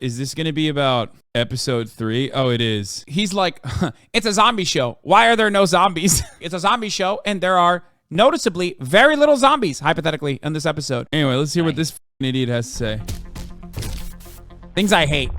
Is this going to be about episode 3? Oh, it is. He's like, it's a zombie show. Why are there no zombies? It's a zombie show, and there are noticeably very little zombies, hypothetically, in this episode. Anyway, let's hear what this idiot has to say. Things I hate.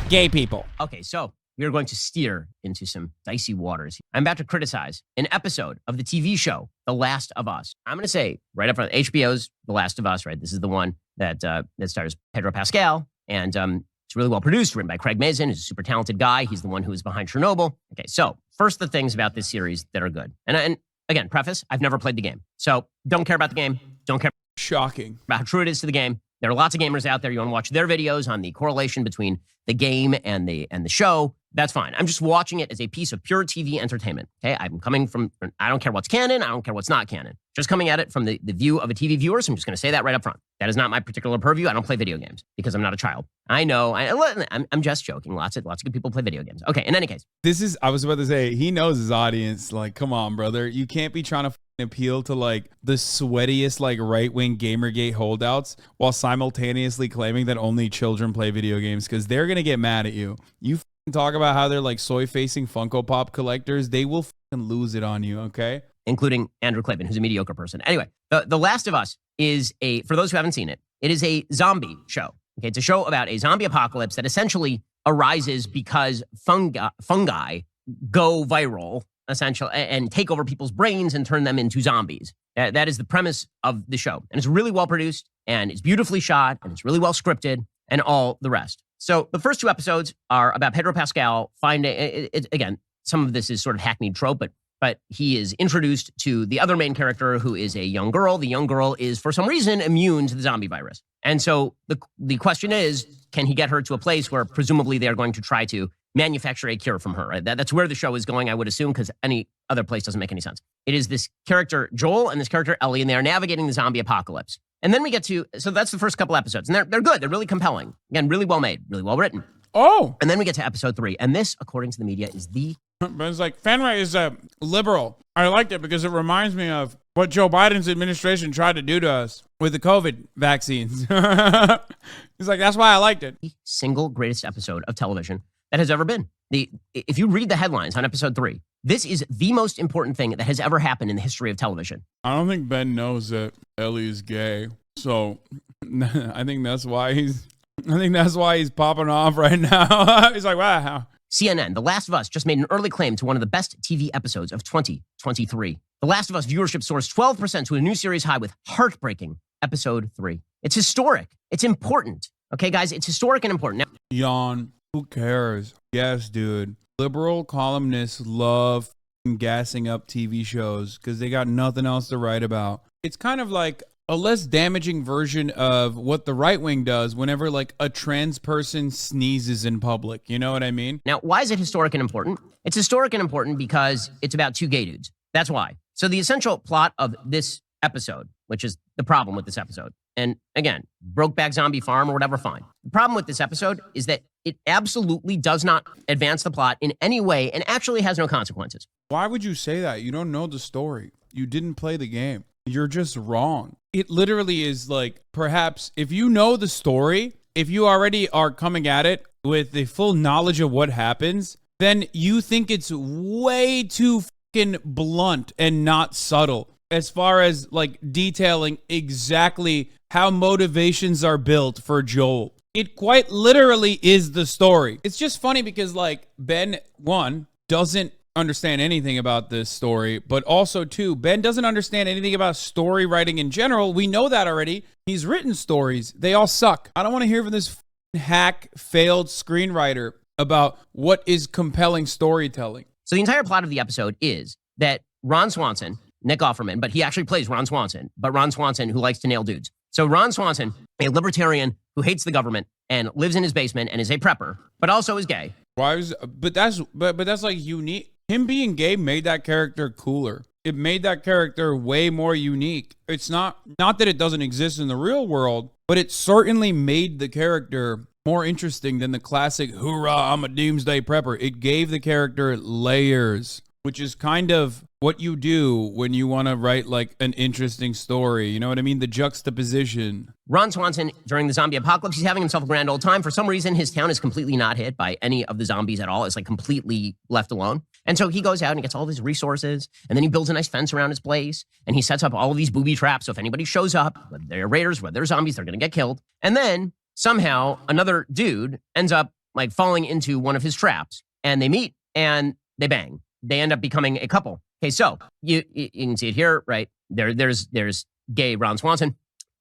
Gay people. Okay, so we are going to steer into some dicey waters. I'm about to criticize an episode of the TV show, The Last of Us. I'm going to say right up front, HBO's The Last of Us, right? This is the one that stars Pedro Pascal, and it's really well produced, written by Craig Mazin, who's a super talented guy. He's the one who was behind Chernobyl. Okay, so first the things about this series that are good. And again, preface, I've never played the game. So don't care about the game. Don't care Shocking. about how true it is to the game. There are lots of gamers out there. You want to watch their videos on the correlation between the game and the show. That's fine. I'm just watching it as a piece of pure TV entertainment. Okay, I'm coming from, I don't care what's canon. I don't care what's not canon. Just coming at it from the view of a TV viewer. So I'm just going to say that right up front. That is not my particular purview. I don't play video games because I'm not a child. I know. I'm just joking. Lots of good people play video games. Okay, in any case. I was about to say, he knows his audience. Like, come on, brother. You can't be trying to appeal to like the sweatiest like right-wing Gamergate holdouts while simultaneously claiming that only children play video games, because they're going to get mad at you. You talk about how they're like soy-facing Funko Pop collectors. They will lose it on you, okay? Including Andrew Clavin, who's a mediocre person. Anyway, The Last of Us is for those who haven't seen it, it is a zombie show. Okay, it's a show about a zombie apocalypse that essentially arises because fungi go viral, essentially, and take over people's brains and turn them into zombies. That is the premise of the show. And it's really well produced, and it's beautifully shot, and it's really well scripted, and all the rest. So the first 2 episodes are about Pedro Pascal finding, again, some of this is sort of hackneyed trope, but he is introduced to the other main character, who is a young girl. The young girl is, for some reason, immune to the zombie virus. And so the question is, can he get her to a place where presumably they are going to try to manufacture a cure from her? Right? That's where the show is going, I would assume, because any other place doesn't make any sense. It is this character, Joel, and this character, Ellie, and they are navigating the zombie apocalypse. And then we get to, so that's the first couple episodes. And they're good. They're really compelling. Again, really well made, really well written. Oh. And then we get to episode 3. And this, according to the media, is the... But it's like, Fenway is a liberal. I liked it because it reminds me of what Joe Biden's administration tried to do to us with the COVID vaccines. He's like, that's why I liked it. The single greatest episode of television that has ever been. If you read the headlines on episode 3, this is the most important thing that has ever happened in the history of television. I don't think Ben knows that Ellie is gay. So I think that's why he's popping off right now. He's like, wow. CNN, The Last of Us, just made an early claim to one of the best TV episodes of 2023. The Last of Us viewership soars 12% to a new series high with heartbreaking episode 3. It's historic. It's important. Okay, guys, it's historic and important. Now, yawn. Who cares? Yes, dude. Liberal columnists love gassing up TV shows because they got nothing else to write about. It's kind of like a less damaging version of what the right wing does whenever like a trans person sneezes in public. You know what I mean? Now, why is it historic and important? It's historic and important because it's about 2 gay dudes. That's why. So the essential plot of this episode, which is the problem with this episode, and again, Brokeback Zombie Farm or whatever, fine. The problem with this episode is that it absolutely does not advance the plot in any way and actually has no consequences. Why would you say that? You don't know the story. You didn't play the game. You're just wrong. It literally is like, perhaps if you know the story, if you already are coming at it with the full knowledge of what happens, then you think it's way too fucking blunt and not subtle as far as like detailing exactly how motivations are built for Joel. It quite literally is the story. It's just funny because like Ben, 1, doesn't understand anything about this story, but also 2, Ben doesn't understand anything about story writing in general. We know that already. He's written stories. They all suck. I don't want to hear from this hack failed screenwriter about what is compelling storytelling. So the entire plot of the episode is that Ron Swanson, Nick Offerman, but he actually plays Ron Swanson, but Ron Swanson who likes to nail dudes. So Ron Swanson, a libertarian who hates the government and lives in his basement and is a prepper, but also is gay. But that's like unique. Him being gay made that character cooler. It made that character way more unique. It's not that it doesn't exist in the real world, but it certainly made the character more interesting than the classic, hoorah, I'm a doomsday prepper. It gave the character layers, which is kind of what you do when you want to write like an interesting story. You know what I mean? The juxtaposition. Ron Swanson, during the zombie apocalypse, he's having himself a grand old time. For some reason, his town is completely not hit by any of the zombies at all. It's like completely left alone. And so he goes out and gets all of his resources, and then he builds a nice fence around his place, and he sets up all of these booby traps. So if anybody shows up, whether they're raiders, whether they're zombies, they're going to get killed. And then somehow another dude ends up like falling into one of his traps, and they meet and they bang. They end up becoming a couple. Okay, so you can see it here, right? There's gay Ron Swanson,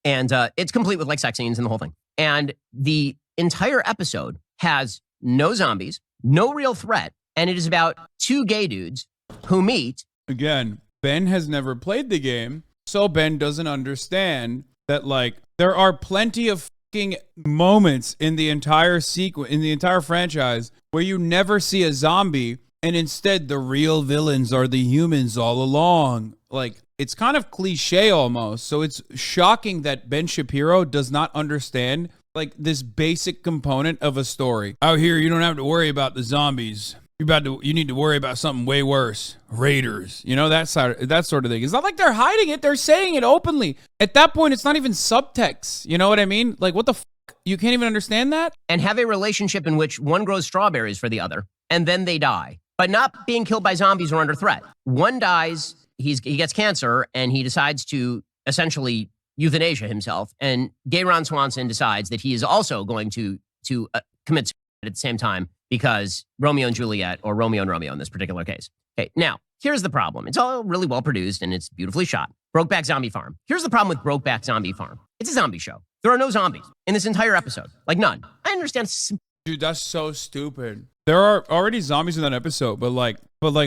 and it's complete with like sex scenes and the whole thing. And the entire episode has no zombies, no real threat, and it is about two gay dudes who meet. Again, Ben has never played the game, so Ben doesn't understand that like there are plenty of fucking moments in the entire sequence, in the entire franchise, where you never see a zombie, and instead the real villains are the humans all along. Like, it's kind of cliche almost. So it's shocking that Ben Shapiro does not understand like this basic component of a story. Out here, you don't have to worry about the zombies. You need to worry about something way worse. Raiders. You know, that sort of thing. It's not like they're hiding it. They're saying it openly. At that point, it's not even subtext. You know what I mean? Like, what the fuck? You can't even understand that? And have a relationship in which one grows strawberries for the other, and then they die. But not being killed by zombies or under threat. One dies, he gets cancer, and he decides to essentially euthanasia himself. And gay Ron Swanson decides that he is also going to commit suicide at the same time, because Romeo and Juliet, or Romeo and Romeo in this particular case. Okay, now, here's the problem. It's all really well produced and it's beautifully shot. Brokeback Zombie Farm. Here's the problem with Brokeback Zombie Farm. It's a zombie show. There are no zombies in this entire episode. Like, none. I understand. Dude, that's so stupid. There are already zombies in that episode, but like,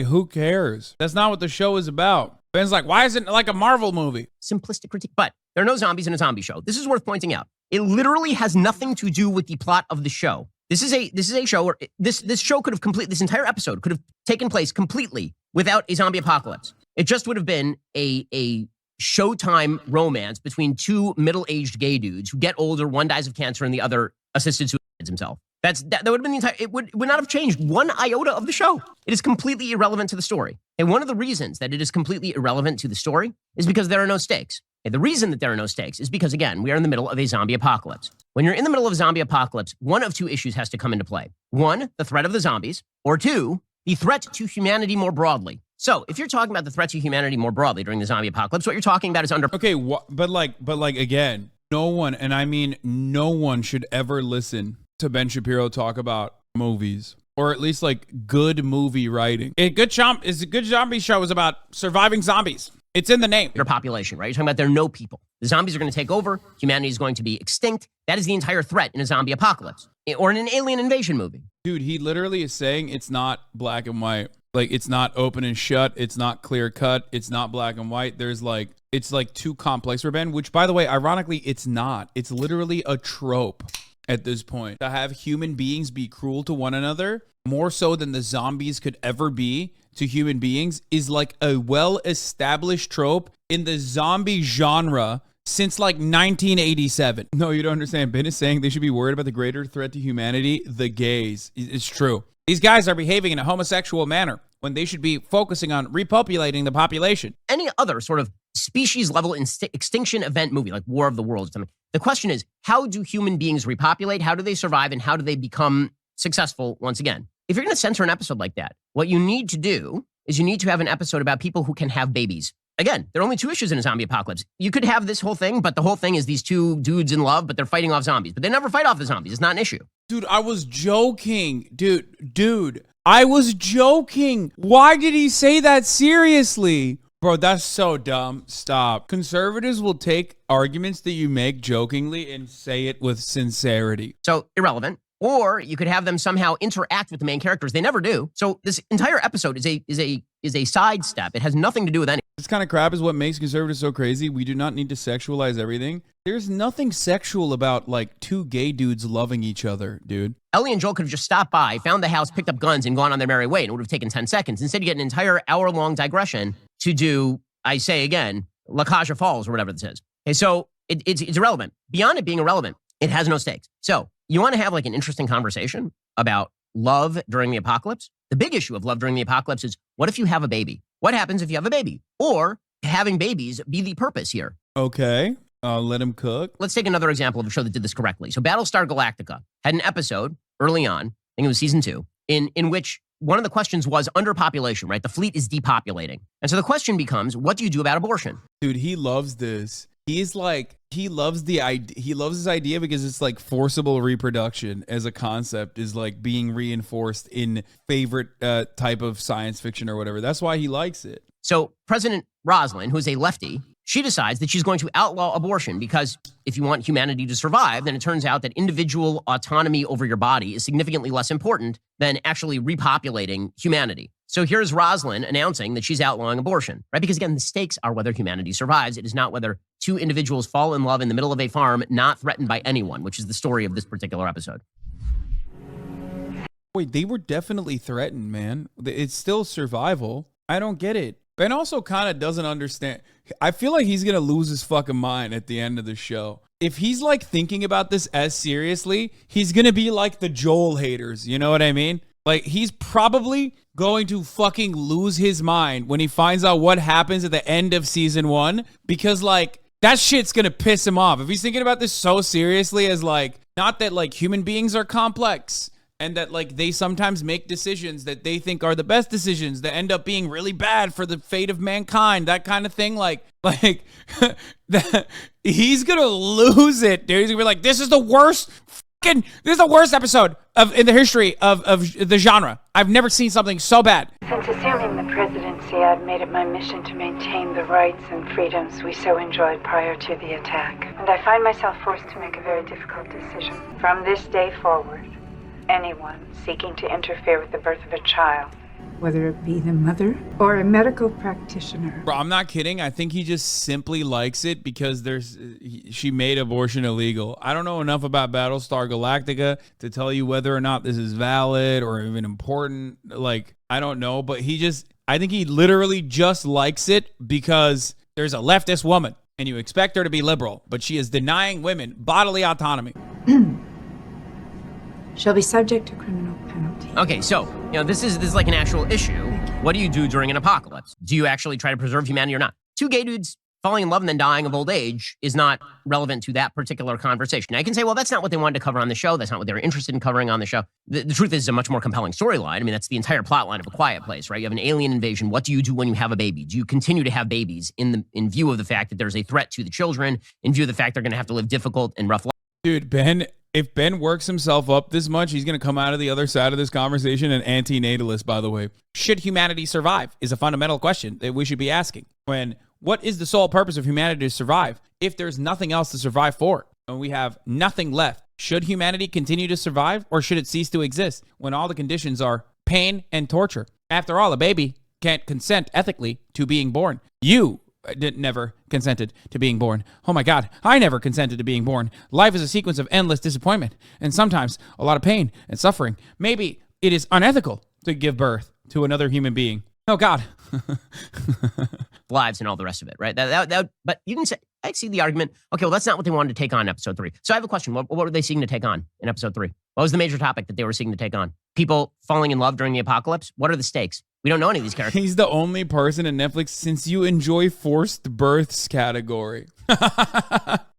who cares? That's not what the show is about. Ben's like, why isn't it like a Marvel movie? Simplistic critique. But there are no zombies in a zombie show. This is worth pointing out. It literally has nothing to do with the plot of the show. This is a show where this show could have this entire episode could have taken place completely without a zombie apocalypse. It just would have been a Showtime romance between two middle-aged gay dudes who get older, one dies of cancer and the other assisted suicide himself. That would have been the entire, it would not have changed one iota of the show. It is completely irrelevant to the story. And one of the reasons that it is completely irrelevant to the story is because there are no stakes. And the reason that there are no stakes is because, again, we are in the middle of a zombie apocalypse. When you're in the middle of a zombie apocalypse, one of two issues has to come into play. One, the threat of the zombies, or two, the threat to humanity more broadly. So if you're talking about the threat to humanity more broadly during the zombie apocalypse, what you're talking about is Okay, but again, no one, and I mean no one, should ever listen to Ben Shapiro talk about movies, or at least like good movie writing. A good zombie show is about surviving zombies. It's in the name. Your population, right? You're talking about there are no people. The zombies are going to take over. Humanity is going to be extinct. That is the entire threat in a zombie apocalypse or in an alien invasion movie. Dude, he literally is saying it's not black and white. Like, it's not open and shut. It's not clear cut. It's not black and white. It's like too complex for Ben, which, by the way, ironically, it's not. It's literally a trope at this point to have human beings be cruel to one another, more so than the zombies could ever be to human beings, is like a well-established trope in the zombie genre since like 1987. No, you don't understand. Ben is saying they should be worried about the greater threat to humanity, the gays. It's true. These guys are behaving in a homosexual manner when they should be focusing on repopulating the population. Any other sort of species-level extinction event movie, like War of the Worlds or something, the question is, how do human beings repopulate? How do they survive? And how do they become successful once again? If you're going to censor an episode like that, what you need to do is you need to have an episode about people who can have babies. Again, there are only two issues in a zombie apocalypse. You could have this whole thing, but the whole thing is these two dudes in love, but they're fighting off zombies. But they never fight off the zombies. It's not an issue. Dude, I was joking. Dude, I was joking. Why did he say that seriously? Bro, that's so dumb. Stop. Conservatives will take arguments that you make jokingly and say it with sincerity. So, irrelevant. Or you could have them somehow interact with the main characters. They never do. So this entire episode is a sidestep. It has nothing to do with anything. This kind of crap is what makes conservatives so crazy. We do not need to sexualize everything. There's nothing sexual about like two gay dudes loving each other, dude. Ellie and Joel could have just stopped by, found the house, picked up guns, and gone on their merry way. And it would have taken 10 seconds. Instead, you get an entire hour-long digression to do, I say again, La Caja Falls or whatever this is. Okay, so it's irrelevant. Beyond it being irrelevant, it has no stakes. So you want to have like an interesting conversation about love during the apocalypse? The big issue of love during the apocalypse is, what if you have a baby? What happens if you have a baby? Or having babies be the purpose here? Okay. Let him cook. Let's take another example of a show that did this correctly. So Battlestar Galactica had an episode early on, I think it was season 2, in which one of the questions was underpopulation, right? The fleet is depopulating. And so the question becomes, what do you do about abortion? Dude, he loves this. He's like, he loves the idea. He loves this idea because it's like forcible reproduction as a concept is like being reinforced in favorite type of science fiction or whatever. That's why he likes it. So President Rosalind, who is a lefty, she decides that she's going to outlaw abortion because if you want humanity to survive, then it turns out that individual autonomy over your body is significantly less important than actually repopulating humanity. So here's Rosalind announcing that she's outlawing abortion, right? Because again, the stakes are whether humanity survives. It is not whether two individuals fall in love in the middle of a farm, not threatened by anyone, which is the story of this particular episode. Wait, they were definitely threatened, man. It's still survival. I don't get it. Ben also kind of doesn't understand. I feel like he's going to lose his fucking mind at the end of the show. If he's like thinking about this as seriously, he's going to be like the Joel haters. You know what I mean? Like he's probably going to fucking lose his mind when he finds out what happens at the end of season 1, because like that shit's going to piss him off. If he's thinking about this so seriously as like, not that like human beings are complex, and that like they sometimes make decisions that they think are the best decisions that end up being really bad for the fate of mankind, that kind of thing. Like he's gonna lose it, dude. He's gonna be like, this is the worst episode in the history of the genre. I've never seen something so bad. Since assuming the presidency, I've made it my mission to maintain the rights and freedoms we so enjoyed prior to the attack. And I find myself forced to make a very difficult decision. From this day forward, anyone seeking to interfere with the birth of a child, whether it be the mother or a medical practitioner. Bro, I'm not kidding. I think he just simply likes it because she made abortion illegal. I don't know enough about Battlestar Galactica to tell you whether or not this is valid or even important. Like, I don't know, but I think he literally just likes it because there's a leftist woman and you expect her to be liberal, but she is denying women bodily autonomy. Shall be subject to criminal penalty. Okay, so, this is like an actual issue. What do you do during an apocalypse? Do you actually try to preserve humanity or not? Two gay dudes falling in love and then dying of old age is not relevant to that particular conversation. Now, I can say, well, that's not what they wanted to cover on the show. That's not what they were interested in covering on the show. The truth is, it's a much more compelling storyline. I mean, that's the entire plot line of A Quiet Place, right? You have an alien invasion. What do you do when you have a baby? Do you continue to have babies in view of the fact that there's a threat to the children, in view of the fact they're going to have to live difficult and rough lives? Dude, if Ben works himself up this much, he's going to come out of the other side of this conversation an anti-natalist, by the way. Should humanity survive is a fundamental question that we should be asking. What is the sole purpose of humanity to survive if there's nothing else to survive for and we have nothing left? Should humanity continue to survive or should it cease to exist when all the conditions are pain and torture? After all, a baby can't consent ethically to being born. You never consented to being born. Oh my God, I never consented to being born. Life is a sequence of endless disappointment and sometimes a lot of pain and suffering. Maybe it is unethical to give birth to another human being. Oh God. Lives and all the rest of it, right? But you can say, I see the argument. Okay, well, that's not what they wanted to take on in episode 3. So I have a question. What were they seeking to take on in episode 3? What was the major topic that they were seeking to take on? People falling in love during the apocalypse? What are the stakes? We don't know any of these characters. He's the only person in Netflix since you enjoy forced births category.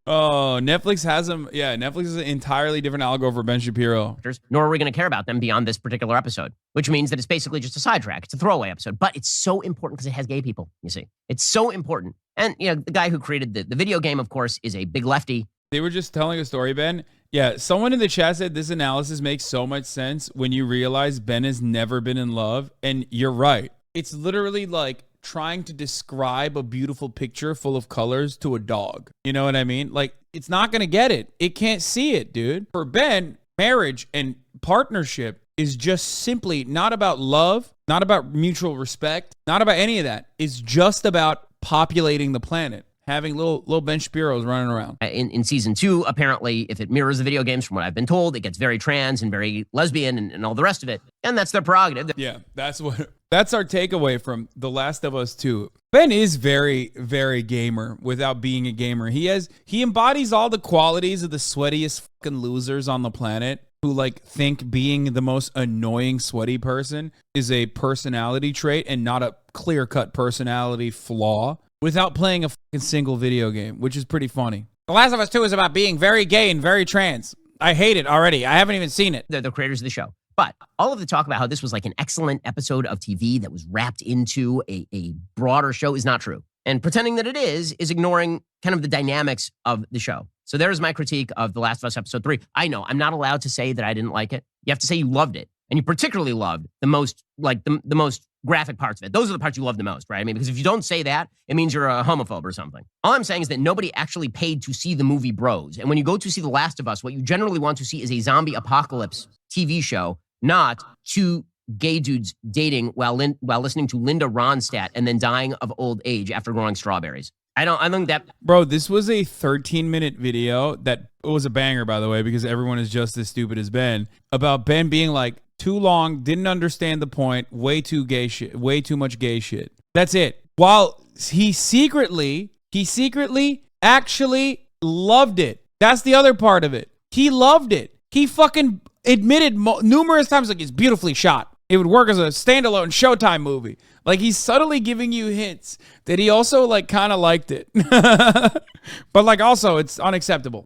Oh, Netflix has him. Yeah, Netflix is an entirely different algo for Ben Shapiro. Nor are we going to care about them beyond this particular episode, which means that it's basically just a sidetrack. It's a throwaway episode, but it's so important because it has gay people, you see. It's so important. And, the guy who created the video game, of course, is a big lefty. They were just telling a story, Ben. Yeah, someone in the chat said this analysis makes so much sense when you realize Ben has never been in love. And you're right. It's literally like trying to describe a beautiful picture full of colors to a dog. You know what I mean? Like, it's not going to get it. It can't see it, dude. For Ben, marriage and partnership is just simply not about love, not about mutual respect, not about any of that. It's just about populating the planet. Having little Ben Shapiros running around. In season 2, apparently, if it mirrors the video games, from what I've been told, it gets very trans and very lesbian and all the rest of it. And that's their prerogative. Yeah, that's our takeaway from The Last of Us 2. Ben is very, very gamer without being a gamer. He embodies all the qualities of the sweatiest fucking losers on the planet who like think being the most annoying sweaty person is a personality trait and not a clear-cut personality flaw without playing a fucking single video game, which is pretty funny. The Last of Us 2 is about being very gay and very trans. I hate it already. I haven't even seen it. They're the creators of the show. But all of the talk about how this was like an excellent episode of TV that was wrapped into a broader show is not true. And pretending that it is ignoring kind of the dynamics of the show. So there's my critique of The Last of Us episode 3. I know I'm not allowed to say that I didn't like it. You have to say you loved it. And you particularly loved the most, like the most graphic parts of it. Those are the parts you love the most, right? I mean, because if you don't say that, it means you're a homophobe or something. All I'm saying is that nobody actually paid to see the movie Bros. And when you go to see The Last of Us, what you generally want to see is a zombie apocalypse TV show, not two gay dudes dating while listening to Linda Ronstadt and then dying of old age after growing strawberries. I think that... Bro, this was a 13-minute video that was a banger, by the way, because everyone is just as stupid as Ben, about Ben being like, too long, didn't understand the point, way too gay shit, way too much gay shit. That's it. While he secretly actually loved it. That's the other part of it. He loved it. He fucking admitted numerous times, like, it's beautifully shot. It would work as a standalone Showtime movie. Like, he's subtly giving you hints that he also, like, kind of liked it. But, like, also, it's unacceptable.